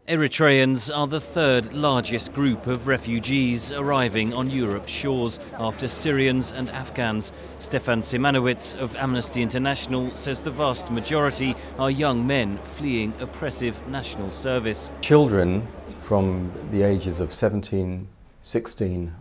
Eritreans are the third largest group of refugees arriving on Europe's shores after Syrians and Afghans. Stefan Simanowicz of Amnesty International says the vast majority are young men fleeing oppressive national service. Children from the ages of 17, 16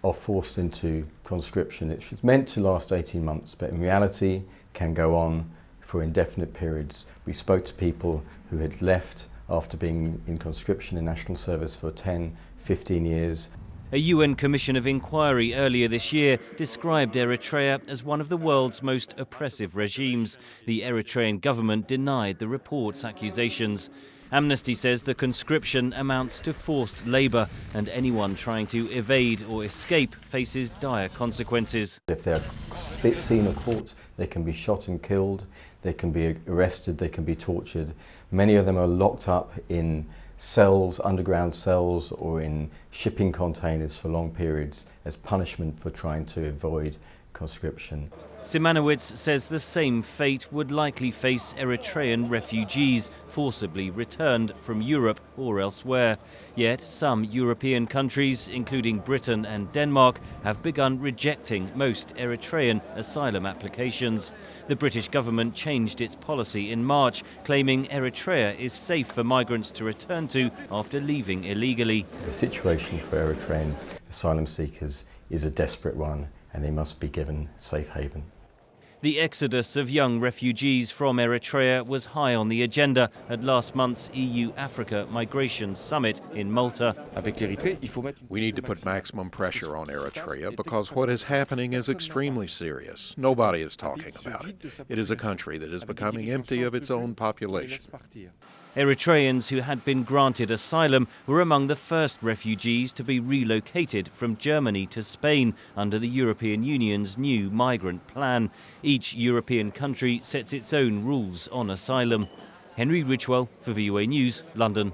are forced into conscription. It's meant to last 18 months, but in reality can go on for indefinite periods. We spoke to people who had left after being in conscription in national service for 10, 15 years. A UN Commission of Inquiry earlier this year described Eritrea as one of the world's most oppressive regimes. The Eritrean government denied the report's accusations. Amnesty says the conscription amounts to forced labour, and anyone trying to evade or escape faces dire consequences. If they're seen or caught, they can be shot and killed, they can be arrested, they can be tortured. Many of them are locked up in cells, underground cells, or in shipping containers for long periods as punishment for trying to avoid conscription. Simanowicz says the same fate would likely face Eritrean refugees forcibly returned from Europe or elsewhere. Yet some European countries, including Britain and Denmark, have begun rejecting most Eritrean asylum applications. The British government changed its policy in March, claiming Eritrea is safe for migrants to return to after leaving illegally. The situation for Eritrean asylum seekers is a desperate one, and they must be given safe haven. The exodus of young refugees from Eritrea was high on the agenda at last month's EU-Africa Migration Summit in Malta. We need to put maximum pressure on Eritrea because what is happening is extremely serious. Nobody is talking about it. It is a country that is becoming empty of its own population. Eritreans who had been granted asylum were among the first refugees to be relocated from Germany to Spain under the European Union's new migrant plan. Each European country sets its own rules on asylum. Henry Ridgwell for VOA News, London.